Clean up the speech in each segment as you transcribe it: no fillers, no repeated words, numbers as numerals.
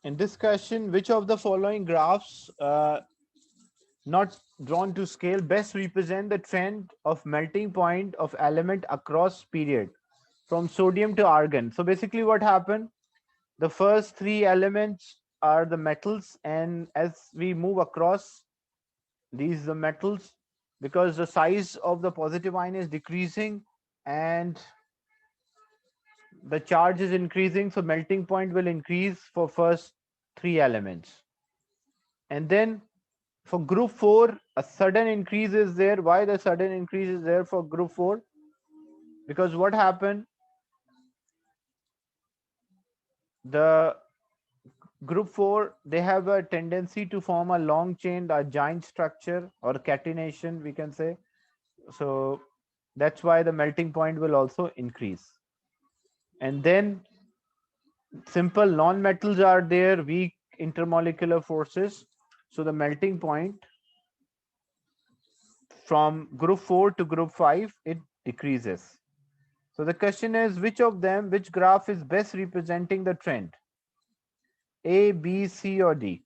In this question, which of the following graphs not drawn to scale best represent the trend of melting point of element across period from sodium to argon? So basically what happened, the first three elements are the metals, and as we move across these the metals, because the size of the positive ion is decreasing and the charge is increasing, so melting point will increase for first three elements. And then for group 4, a sudden increase is there. Why the sudden increase is there for group 4? Because what happened, the group 4, they have a tendency to form a long chain, a giant structure or catenation, we can say. So that's why the melting point will also increase. And then simple non-metals are there, weak intermolecular forces. So the melting point from group 4 to group 5, it decreases. So the question is, which of them, which graph is best representing the trend? A, B, C, or D?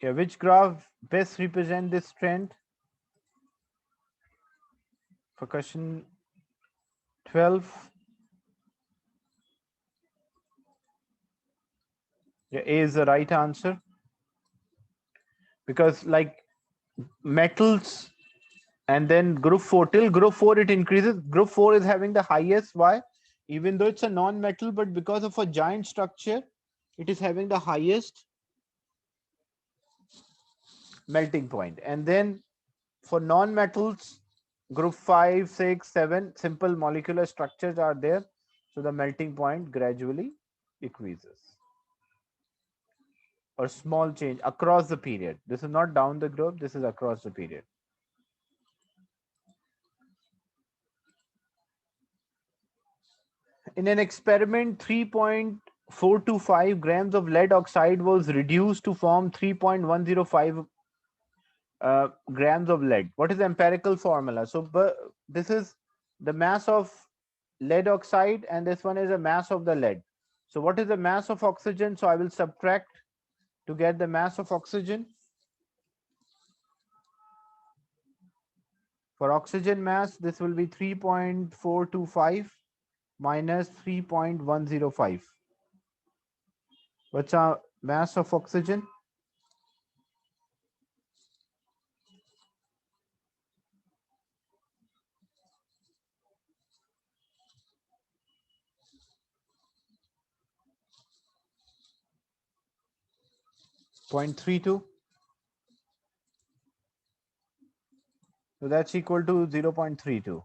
Yeah, which graph best represent this trend? For question 12, yeah, A is the right answer. Because like metals and then group 4, till group 4 it increases. Group 4 is having the highest. Why? Even though it's a non-metal, but because of a giant structure, it is having the highest melting point. And then for non-metals, group 5, 6, 7, simple molecular structures are there. So the melting point gradually decreases, or small change across the period. This is not down the group, this is across the period. In an experiment, 3.425 grams of lead oxide was reduced to form 3.105 grams of lead. What is the empirical formula? So this is the mass of lead oxide, and this one is a mass of the lead. So what is the mass of oxygen? So I will subtract to get the mass of oxygen. For oxygen mass, this will be 3.425 minus 3.105. What's our mass of oxygen? 0.32. So that's equal to 0.32.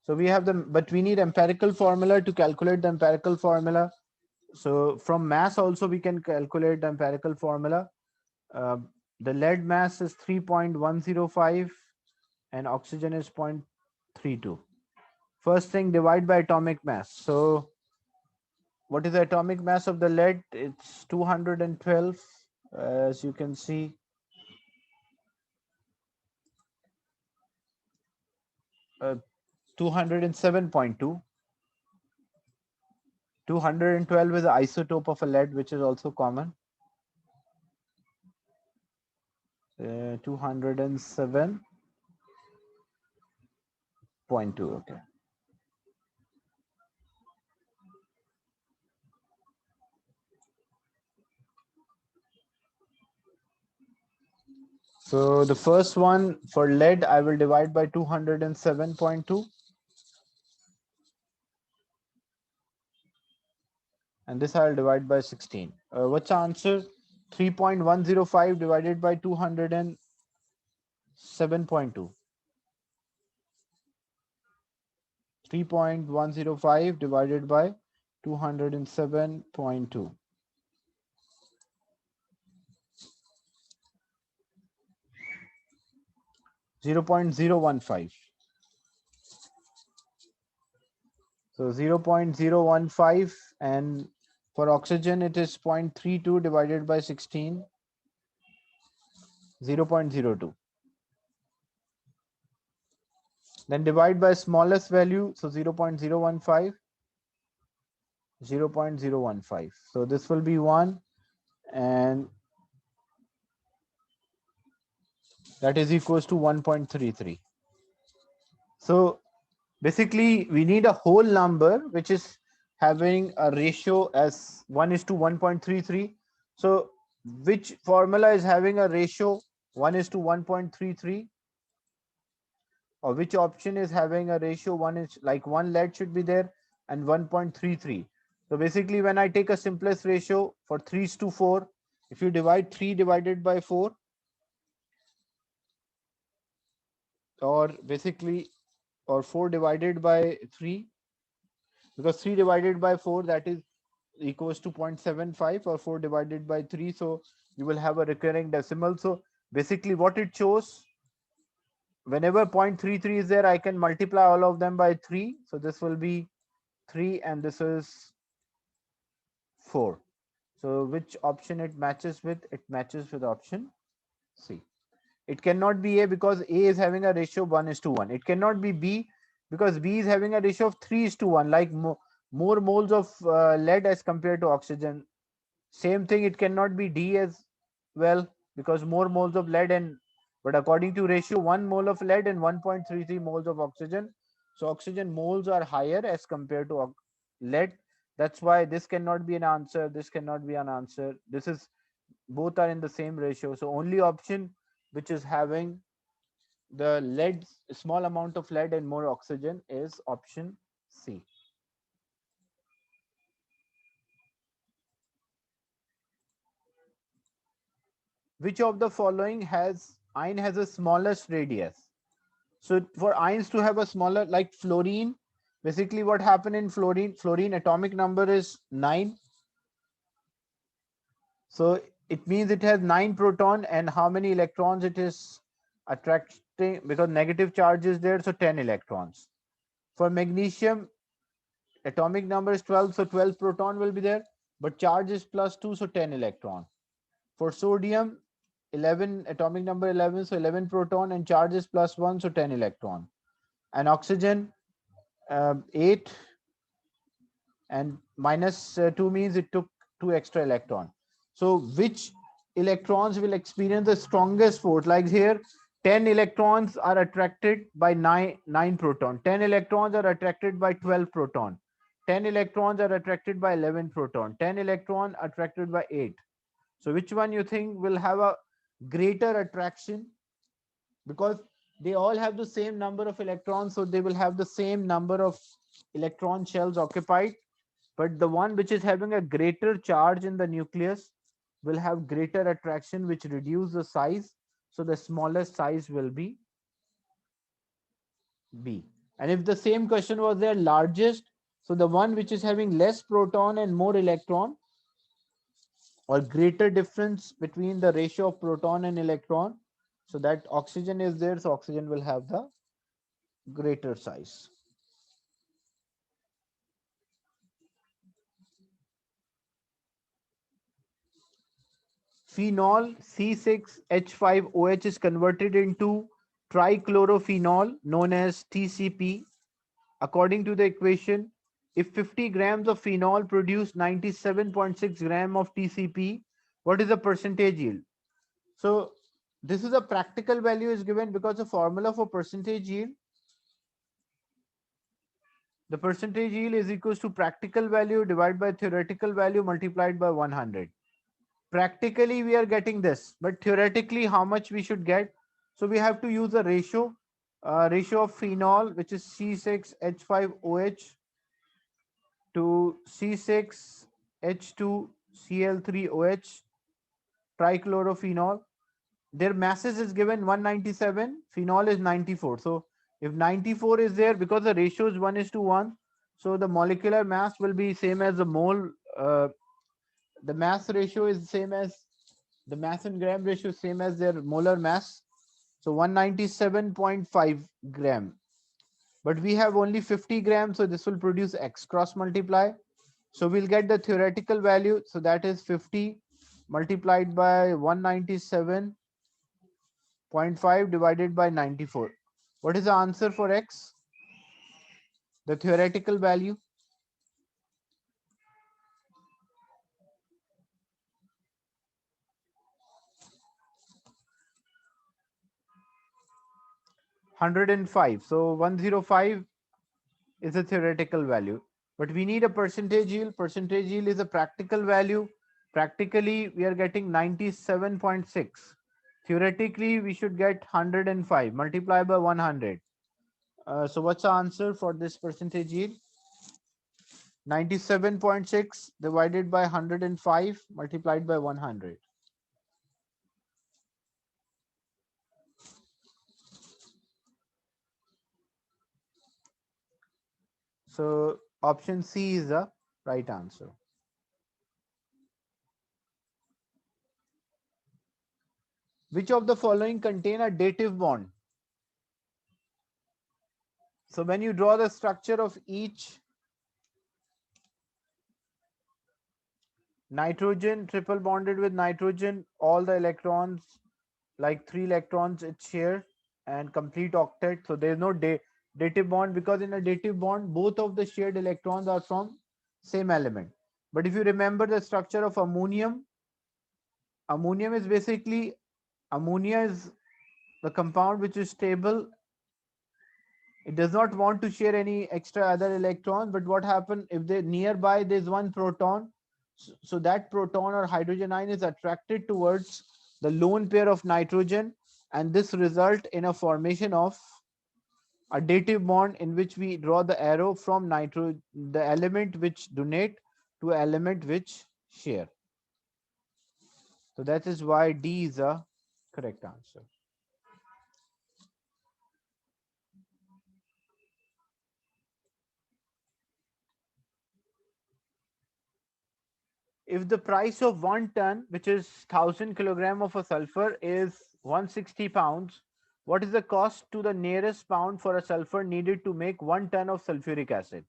So we have the, but we need empirical formula to calculate the empirical formula. So from mass also we can calculate the empirical formula. Uh, the lead mass is 3.105 and oxygen is 0.32. First thing, divide by atomic mass. So what is the atomic mass of the lead? It's 212, as you can see. 207.2. 212 is the isotope of a lead, which is also common. 207.2. Okay. So the first one for lead, I will divide by 207.2. And this I'll divide by 16. What's the answer? 3.105 divided by 207.2. 3.105 divided by 207.2. 0.015. So 0.015, and for oxygen it is 0.32 divided by 16, 0.02. Then divide by smallest value, so 0.015, 0.015. So this will be 1, and that is equals to 1.33. So basically, we need a whole number which is having a ratio as 1 is to 1.33. So which formula is having a ratio 1 is to 1.33, or which option is having a ratio 1 is like 1 lead should be there and 1.33. So basically, when I take a simplest ratio for 3 is to 4, if you divide 3 divided by 4, or basically, or 4 divided by 3, because 3 divided by 4, that is equals to 0.75, or 4 divided by 3, so you will have a recurring decimal. So basically what it shows, whenever 0.33 is there, I can multiply all of them by 3. So this will be 3 and this is 4. So which option it matches with? It matches with option C. It cannot be A because A is having a ratio 1 is to 1. It cannot be B because B is having a ratio of 3 is to 1, like more moles of lead as compared to oxygen. Same thing, it cannot be D as well because more moles of lead, and but according to ratio 1 mole of lead and 1.33 moles of oxygen. So oxygen moles are higher as compared to lead. That's why this cannot be an answer. This cannot be an answer. This is, both are in the same ratio. So only option which is having the lead, small amount of lead and more oxygen, is option C. Which of the following has iron has a smallest radius? So for ions to have a smaller, like fluorine, basically what happened in fluorine atomic number is 9. So it means it has 9 proton, and how many electrons it is attracting, because negative charge is there, so 10 electrons. For magnesium, atomic number is 12, so 12 proton will be there, but charge is +2, so 10 electron. For sodium, 11, atomic number 11, so 11 proton, and charge is +1, so 10 electron. And oxygen, 8, and -2 means it took 2 extra electron. So which electrons will experience the strongest force? Like here, 10 electrons are attracted by 9 proton, 10 electrons are attracted by 12 proton, 10 electrons are attracted by 11 proton, 10 electron attracted by 8. So which one you think will have a greater attraction? Because they all have the same number of electrons, so they will have the same number of electron shells occupied, but the one which is having a greater charge in the nucleus will have greater attraction, which reduce the size. So the smallest size will be B. And if the same question was there, largest, so the one which is having less proton and more electron, or greater difference between the ratio of proton and electron, so that oxygen is there, so oxygen will have the greater size. Phenol C6H5OH is converted into trichlorophenol known as TCP. According to the equation, if 50 grams of phenol produce 97.6 gram of TCP, what is the percentage yield? So this is a practical value is given, because the formula for percentage yield, the percentage yield is equals to practical value divided by theoretical value multiplied by 100. Practically we are getting this, but theoretically how much we should get? So we have to use a ratio, ratio of phenol, which is C6H5OH to C6H2Cl3OH, trichlorophenol. Their masses is given 197, phenol is 94. So if 94 is there, because the ratio is 1 is to 1, so the molecular mass will be same as the mole. The mass ratio is same as the mass and gram ratio, same as their molar mass. So 197.5 gram. But we have only 50 grams, so this will produce X, cross multiply. So we'll get the theoretical value. So that is 50 multiplied by 197.5 divided by 94. What is the answer for X? The theoretical value? $105. So 105 is a theoretical value. But we need a percentage yield. Percentage yield is a practical value. Practically, we are getting 97.6. Theoretically, we should get 105. Multiply by 100. So what's the answer for this percentage yield? 97.6 divided by 105 multiplied by 100. So option C is the right answer. Which of the following contain a dative bond? So when you draw the structure of each nitrogen triple bonded with nitrogen, all the electrons, like 3 electrons it share and complete octet. So there is no dative bond, because in a dative bond both of the shared electrons are from same element. But if you remember the structure of ammonium, ammonium is basically, ammonia is the compound which is stable. It does not want to share any extra other electrons, but what happens if they nearby there's one proton, so that proton or hydrogen ion is attracted towards the lone pair of nitrogen, and this result in a formation of a dative bond in which we draw the arrow from the element which donate to element which share. So that is why D is a correct answer. If the price of 1 ton, which is 1000 kilogram of a sulfur, is 160 pounds, what is the cost to the nearest pound for a sulfur needed to make 1 ton of sulfuric acid?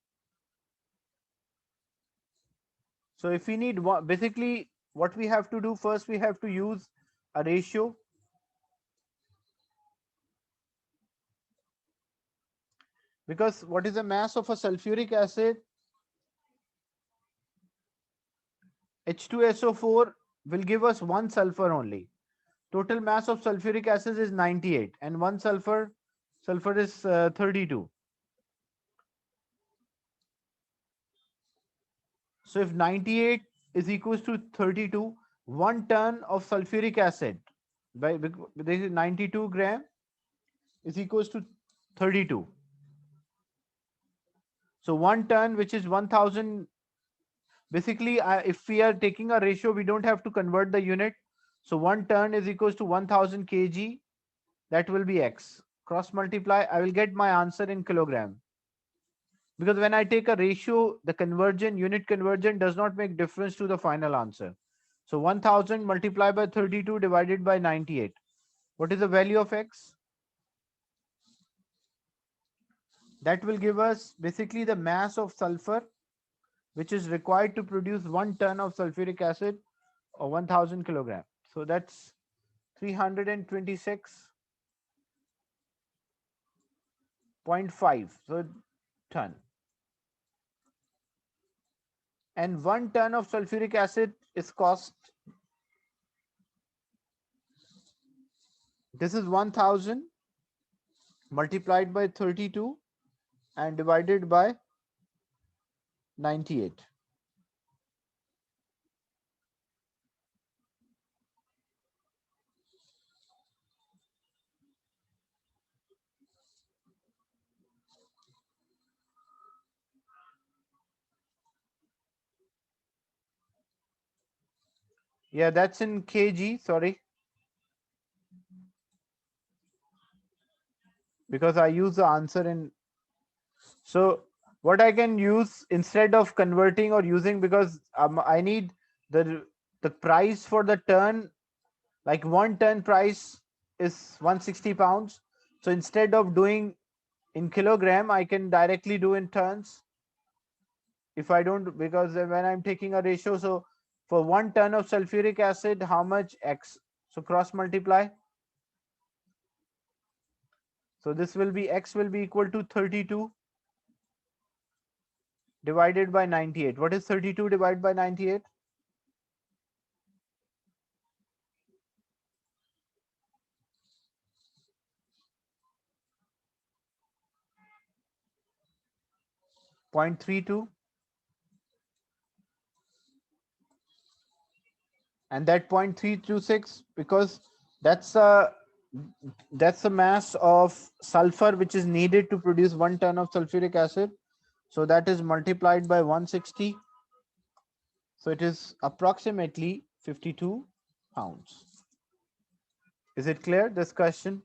So if we need one, basically what we have to do first, we have to use a ratio. Because what is the mass of a sulfuric acid? H2SO4 will give us one sulfur only. Total mass of sulfuric acid is 98 and one sulfur is 32. So if 98 is equals to 32, 1 ton of sulfuric acid, this is 92 gram, is equals to 32. So 1 ton, which is 1000, basically if we are taking a ratio, we don't have to convert the unit. So 1 ton is equals to 1000 kg. That will be X. Cross multiply, I will get my answer in kilogram. Because when I take a ratio, the conversion, unit conversion does not make difference to the final answer. So 1000 multiplied by 32 divided by 98. What is the value of X? That will give us basically the mass of sulfur which is required to produce 1 ton of sulfuric acid or 1000 kilogram. So that's 326.5 so ton. And 1 ton of sulfuric acid is cost. This is 1000 multiplied by 32 and divided by 98. Yeah, that's in kg, sorry. Because I use the answer in. So what I can use instead of converting or using, because I need the price for the ton, like 1 ton price is 160 pounds. So instead of doing in kilogram, I can directly do in tons. If I don't, because when I'm taking a ratio, so for 1 ton of sulfuric acid, how much X? So cross multiply. So this will be X will be equal to 32 divided by 98. What is 32 divided by 98? 0.32, and that 0.326, because that's a that's the mass of sulfur which is needed to produce 1 ton of sulfuric acid. So that is multiplied by 160. So it is approximately 52 pounds. Is it clear, this question?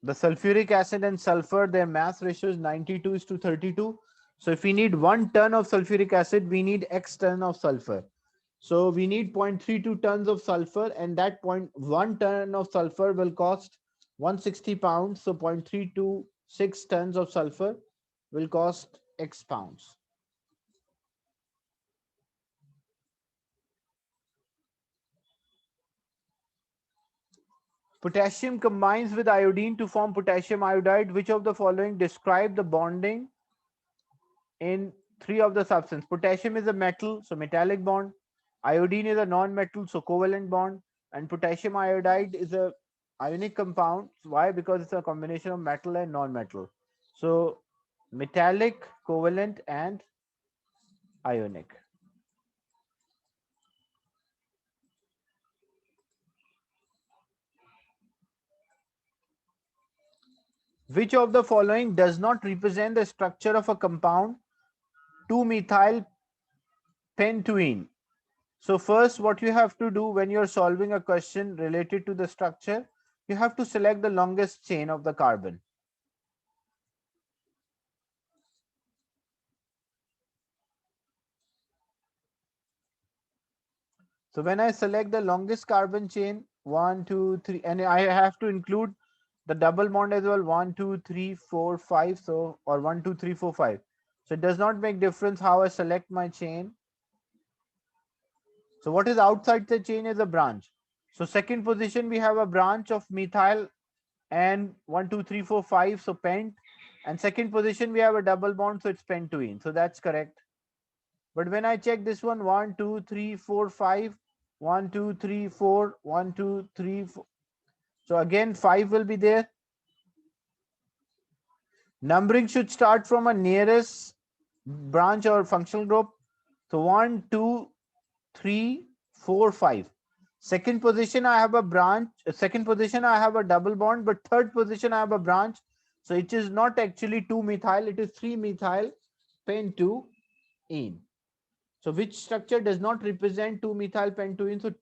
The sulfuric acid and sulfur, their mass ratio is 92 is to 32. So if we need 1 ton of sulfuric acid, we need X ton of sulfur. So we need 0.32 tons of sulfur, and that 0.1 ton of sulfur will cost 160 pounds. So 0.326 tons of sulfur will cost X pounds. Potassium combines with iodine to form potassium iodide. Which of the following describe the bonding in three of the substance? Potassium is a metal, so metallic bond. Iodine is a non-metal, so covalent bond. And potassium iodide is a ionic compound. Why? Because it's a combination of metal and non-metal. So metallic, covalent, and ionic. Which of the following does not represent the structure of a compound 2-methyl pentuene? So first, what you have to do when you're solving a question related to the structure, you have to select the longest chain of the carbon. So when I select the longest carbon chain, 1, 2, 3, and I have to include the double bond as well, 1, 2, 3, 4, 5. So, or 1, 2, 3, 4, 5. So it does not make difference how I select my chain. So what is outside the chain is a branch. So second position, we have a branch of methyl and 1, 2, 3, 4, 5. So pent. And second position, we have a double bond. So it's pentuene. So that's correct. But when I check this one, 1, 2, 3, 4, 5, 1, 2, 3, 4, 1, 2, 3, 4. So again, 5 will be there. Numbering should start from a nearest branch or functional group. So 1, 2, 3, 4, 5. Second position, I have a branch. Second position, I have a double bond. But third position, I have a branch. So it is not actually 2-methyl. It is 3-methyl pentuene. So which structure does not represent 2-methyl pentuene? So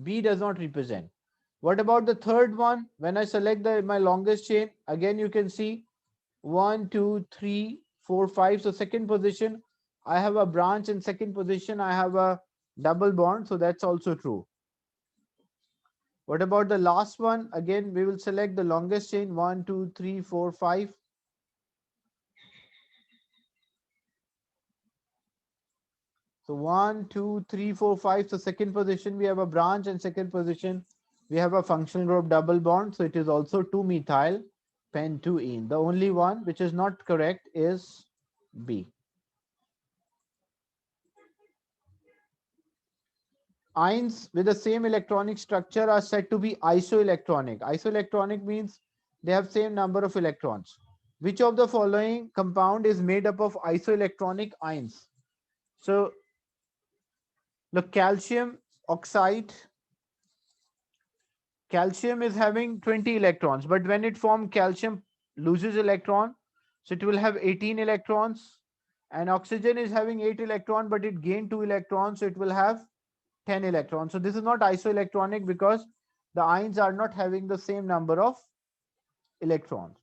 B does not represent. What about the third one? When I select my longest chain, again you can see 1, 2, 3, 4, 5. So second position, I have a branch, and second position, I have a double bond. So that's also true. What about the last one? Again, we will select the longest chain, 1, 2, 3, 4, 5. So 1, 2, 3, 4, 5. So second position, we have a branch, and second position, we have a functional group double bond. So it is also 2-methyl pentuene. The only one which is not correct is B. Ions with the same electronic structure are said to be isoelectronic. Isoelectronic means they have same number of electrons. Which of the following compound is made up of isoelectronic ions? So the calcium oxide, calcium is having 20 electrons, but when it forms, calcium loses electron, so it will have 18 electrons. And oxygen is having 8 electrons, but it gained 2 electrons, so it will have 10 electrons. So this is not isoelectronic because the ions are not having the same number of electrons.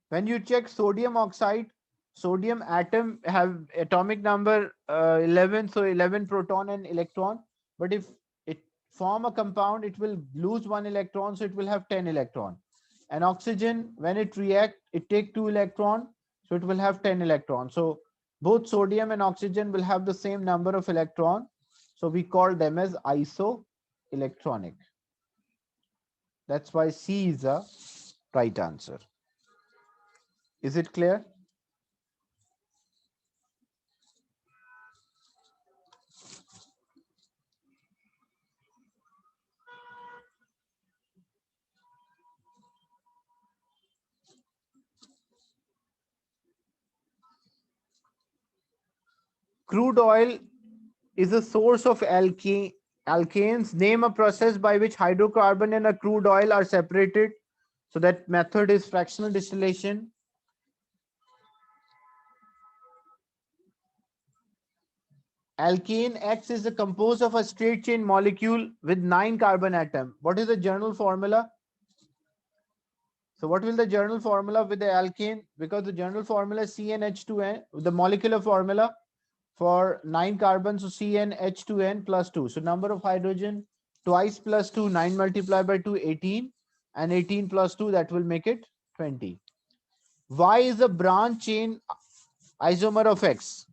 When you check sodium oxide, sodium atom have atomic number 11, so 11 proton and electron. But if it form a compound, it will lose 1 electron, so it will have 10 electron. And oxygen, when it react, it take 2 electron, so it will have 10 electrons. So both sodium and oxygen will have the same number of electron. So we call them as isoelectronic. That's why C is the right answer. Is it clear? Crude oil is a source of alkanes. Name a process by which hydrocarbon and a crude oil are separated. So that method is fractional distillation. Alkane X is a composed of a straight chain molecule with 9 carbon atom. What is the journal formula? So what will the journal formula with the alkane? Because the journal formula is CnH2n, the molecular formula for 9 carbons, so CnH2n plus 2. So number of hydrogen twice plus 2, 9 multiplied by 2, 18, and 18 plus 2, that will make it 20. Y is a branch chain isomer of X,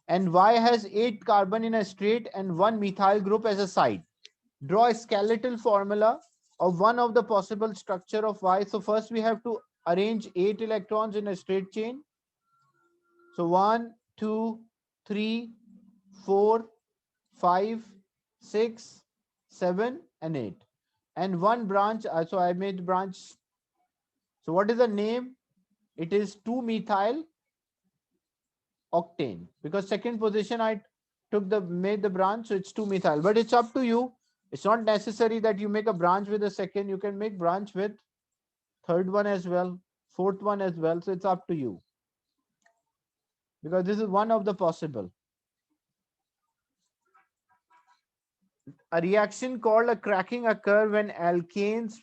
and Y has 8 carbon in a straight and 1 methyl group as a side. Draw a skeletal formula of one of the possible structure of Y. So first we have to arrange 8 electrons in a straight chain. So 1, 2, 3, 4, 5, 6, 7, and 8. And one branch, so I made branch. So what is the name? It is 2-methyl octane, because second position I made the branch, so it's 2-methyl. But it's up to you. It's not necessary that you make a branch with the second. You can make branch with third one as well, fourth one as well. So it's up to you, because this is one of the possible. A reaction called a cracking occur when alkanes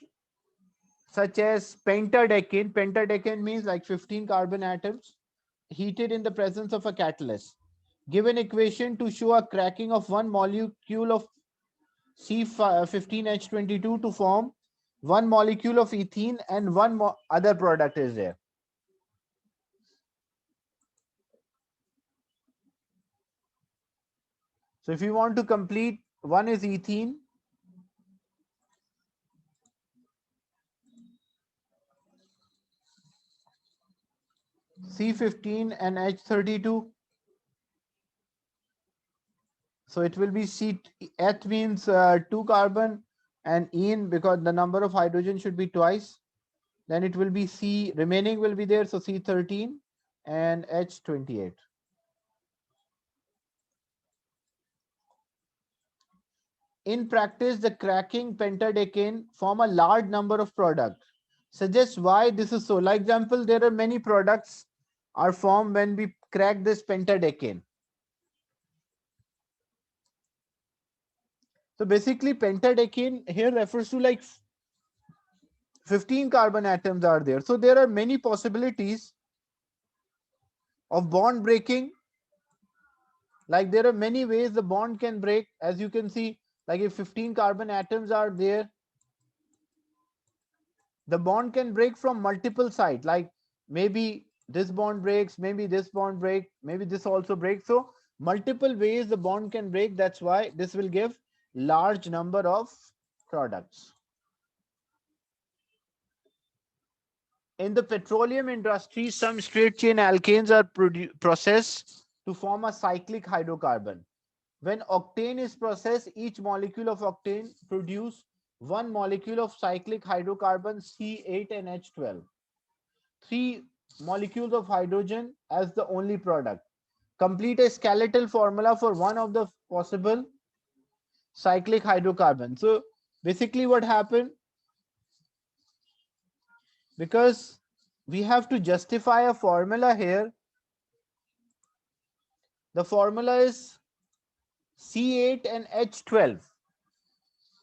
such as pentadecane. Pentadecane means like 15 carbon atoms heated in the presence of a catalyst. Give an equation to show a cracking of one molecule of C15H22 to form one molecule of ethene, and one other product is there. So if you want to complete, one is ethene, C15 and H32. So it will be C. H means 2 carbon, and ene because the number of hydrogen should be twice. Then it will be C, remaining will be there, so C13 and H28. In practice, the cracking pentadecane form a large number of products. Suggests why this is so. Like example, there are many products are formed when we crack this pentadecane. So basically, pentadecane here refers to like 15 carbon atoms are there. So there are many possibilities of bond breaking. Like there are many ways the bond can break. As you can see, like if 15 carbon atoms are there, the bond can break from multiple sides. Like maybe this bond breaks, maybe this bond break, maybe this also breaks. So multiple ways the bond can break. That's why this will give large number of products. In the petroleum industry, some straight chain alkanes are processed to form a cyclic hydrocarbon. When octane is processed, each molecule of octane produce one molecule of cyclic hydrocarbon C8 and H12. 3 molecules of hydrogen as the only product. Complete a skeletal formula for one of the possible cyclic hydrocarbon. So basically what happened, because we have to justify a formula here, the formula is C8 and H12.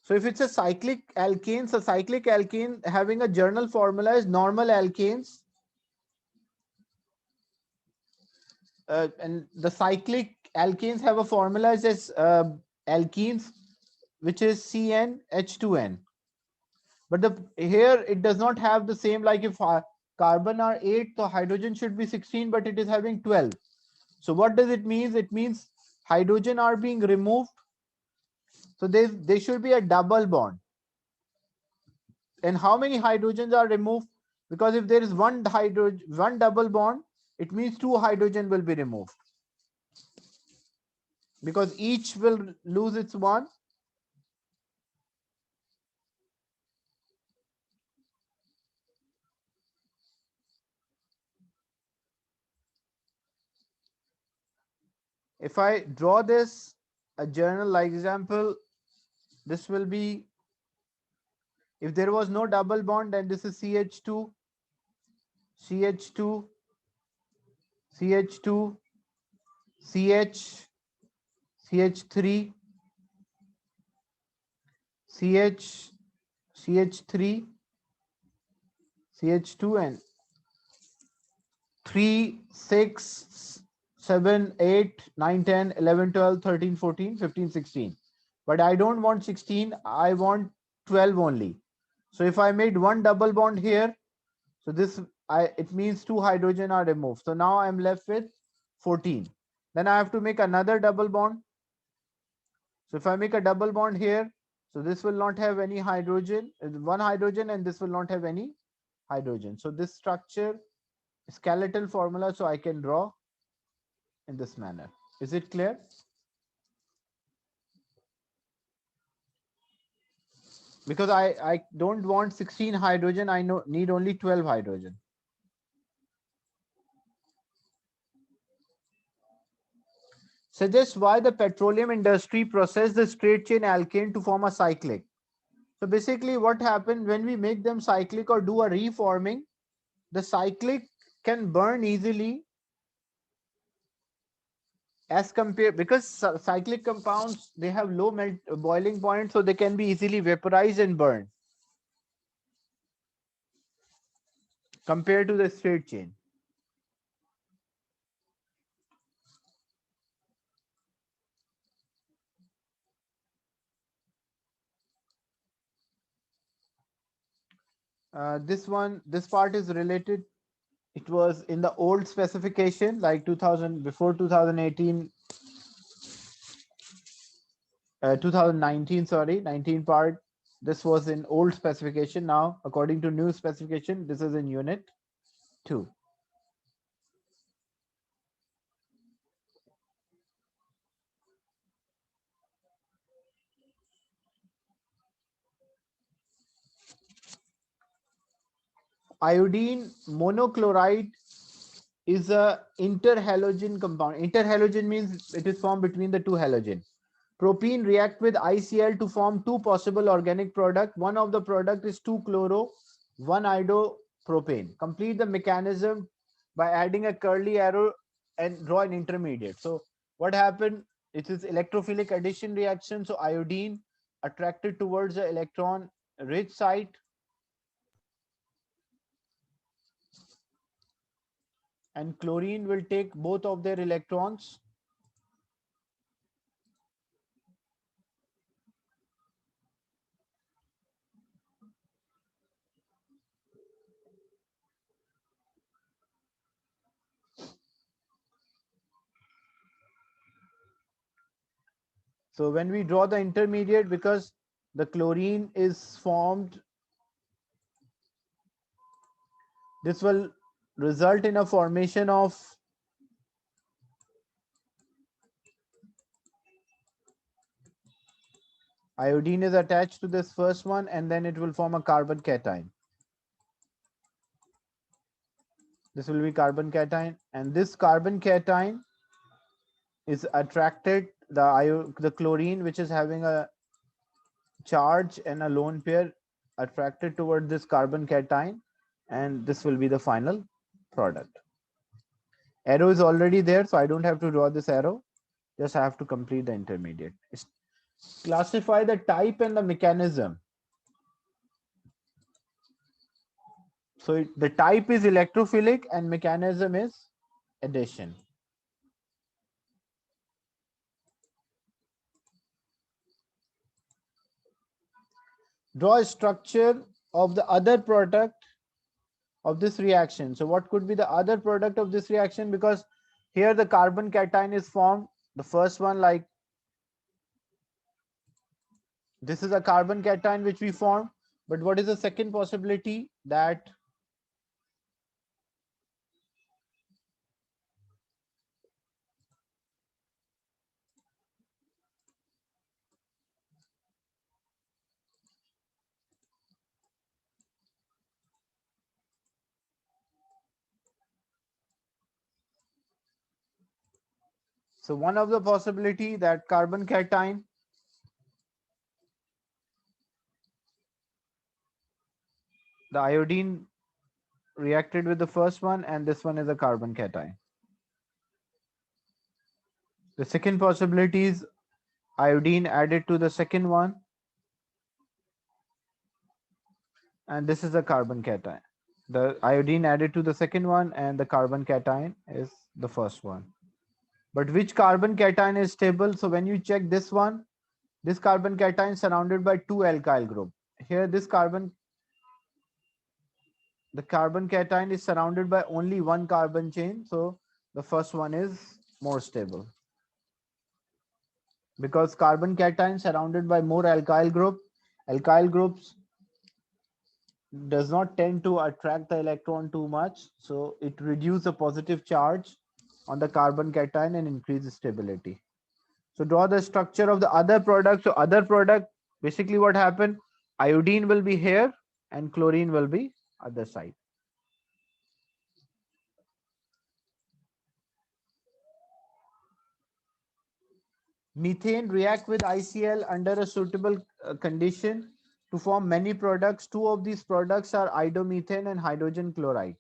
So if it's a cyclic alkane, so cyclic alkane having a journal formula is normal alkanes, and the cyclic alkanes have a formula as alkenes, which is CnH2n. But here it does not have the same, like if carbon are 8, so hydrogen should be 16, but it is having 12. So what does it mean? It means hydrogen are being removed. So there should be a double bond. And how many hydrogens are removed? Because if there is one double bond, it means two hydrogen will be removed. Because each will lose its one. If I draw this a journal like example, this will be, if there was no double bond, then this is CH2, CH2, CH2, CH, CH3, CH, CH3, CH2, and 3, 6, 7, 8, 9, 10, 11, 12, 13, 14, 15, 16. But I don't want 16, I want 12 only. So if I made one double bond here, so this it means two hydrogen are removed. So now I'm left with 14. Then I have to make another double bond. So if I make a double bond here, so this will not have any hydrogen, one hydrogen, and this will not have any hydrogen. So this structure, skeletal formula, so I can draw in this manner. Is it clear? Because I don't want 16 hydrogen, I need only 12 hydrogen. Suggests why the petroleum industry process the straight chain alkane to form a cyclic. So basically what happened when we make them cyclic or do a reforming, the cyclic can burn easily as compared, because cyclic compounds, they have low boiling point, so they can be easily vaporized and burned compared to the straight chain. This part is related. It was in the old specification, like 2000, before 2018, 2019, sorry, 19 part. This was in old specification. Now, according to new specification, this is in unit 2. Iodine monochloride is a interhalogen compound. Interhalogen means it is formed between the two halogen. Propene react with ICl to form two possible organic product. One of the product is 2-chloro, 1-iodopropane. Complete the mechanism by adding a curly arrow and draw an intermediate. So what happened? It is electrophilic addition reaction. So iodine attracted towards the electron rich site, and chlorine will take both of their electrons. So when we draw the intermediate, because the chlorine is formed, this will result in a formation of iodine is attached to this first one, and then it will form a carbon cation. This will be carbon cation, and this carbon cation is attracted, the chlorine, which is having a charge and a lone pair, attracted toward this carbon cation, and this will be the final product. Arrow is already there, so I don't have to draw this arrow. Just have to complete the intermediate. Classify the type and the mechanism. So the type is electrophilic and mechanism is addition. Draw a structure of the other product of this reaction. So what could be the other product of this reaction? Because here the carbon cation is formed. The first one, like this is a carbon cation which we formed. But what is the second possibility? That so one of the possibility that carbon cation, the iodine reacted with the first one, and this one is a carbon cation. The second possibility is iodine added to the second one, and this is a carbon cation. The iodine added to the second one, and the carbon cation is the first one. But which carbon cation is stable? So when you check this one, this carbon cation is surrounded by two alkyl group. Here, the carbon cation is surrounded by only one carbon chain. So the first one is more stable. Because carbon cation surrounded by more alkyl groups does not tend to attract the electron too much, so it reduces the positive charge on the carbon cation and increases stability. So draw the structure of the other product. So other product, basically what happened, iodine will be here and chlorine will be other side. Methane react with ICl under a suitable condition to form many products. Two of these products are idomethane and hydrogen chloride.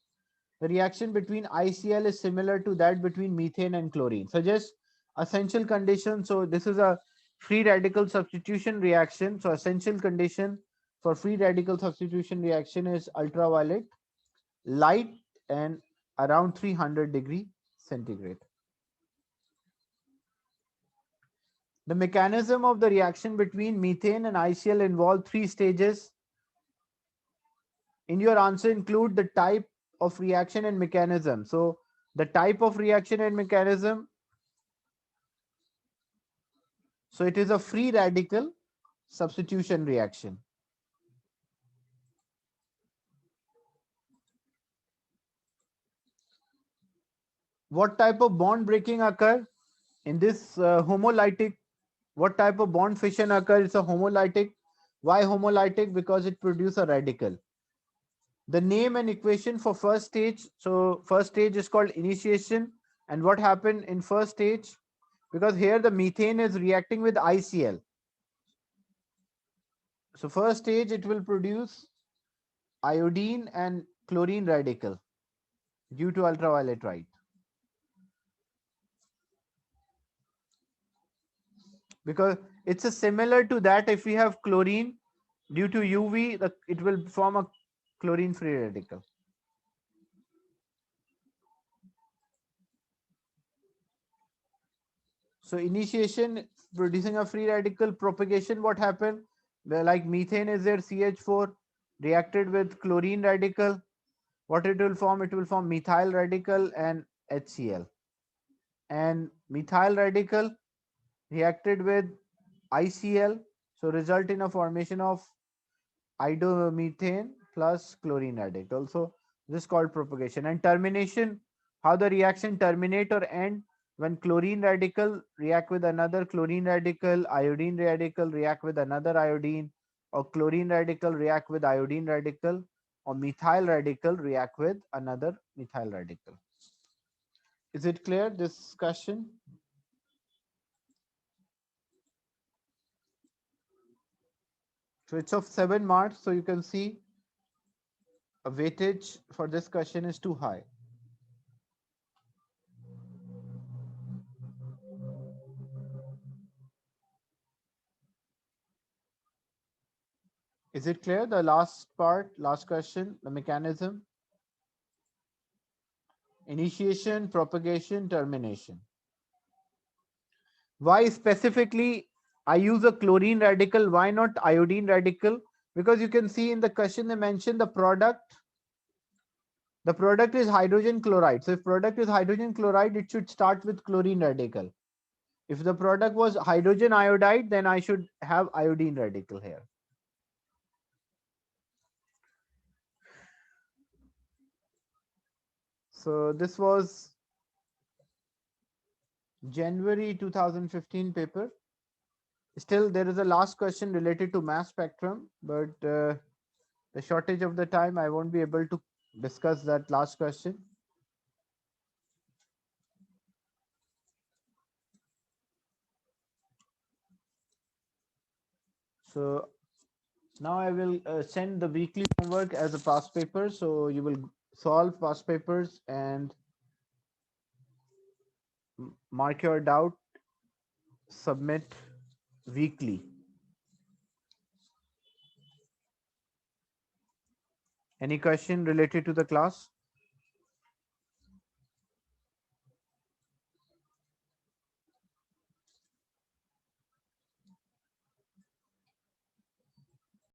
The reaction between ICl is similar to that between methane and chlorine. Suggest essential condition. So this is a free radical substitution reaction. So essential condition for free radical substitution reaction is ultraviolet, light, and around 300 °C. The mechanism of the reaction between methane and ICl involve three stages. In your answer, include the type of reaction and mechanism. So the type of reaction and mechanism, so it is a free radical substitution reaction. What type of bond breaking occur in this homolytic? What type of bond fission occurs? It's a homolytic. Why homolytic? Because it produces a radical. The name and equation for first stage. So first stage is called initiation. And what happened in first stage? Because here the methane is reacting with ICl. So first stage, it will produce iodine and chlorine radical due to ultraviolet light. Because it's a similar to that, if we have chlorine due to UV, it will form a chlorine free radical. So initiation, producing a free radical. Propagation, what happened? Like methane is there, CH4 reacted with chlorine radical. What it will form? It will form methyl radical and HCl. And methyl radical reacted with ICl, so result in a formation of idomethane plus chlorine radical. So this is called propagation. And termination, how the reaction terminate or end? When chlorine radical react with another chlorine radical, iodine radical react with another iodine, or chlorine radical react with iodine radical, or methyl radical react with another methyl radical. Is it clear, this discussion? So it's of 7 marks. So you can see a weightage for this question is too high. Is it clear? The last part, last question, the mechanism, initiation, propagation, termination. Why specifically I use a chlorine radical? Why not iodine radical? Because you can see in the question they mentioned the product. The product is hydrogen chloride. So if product is hydrogen chloride, it should start with chlorine radical. If the product was hydrogen iodide, then I should have iodine radical here. So this was January 2015 paper. Still, there is a last question related to mass spectrum, but the shortage of the time, I won't be able to discuss that last question. So now I will send the weekly homework as a past paper. So you will solve past papers and mark your doubt, submit weekly. Any question related to the class?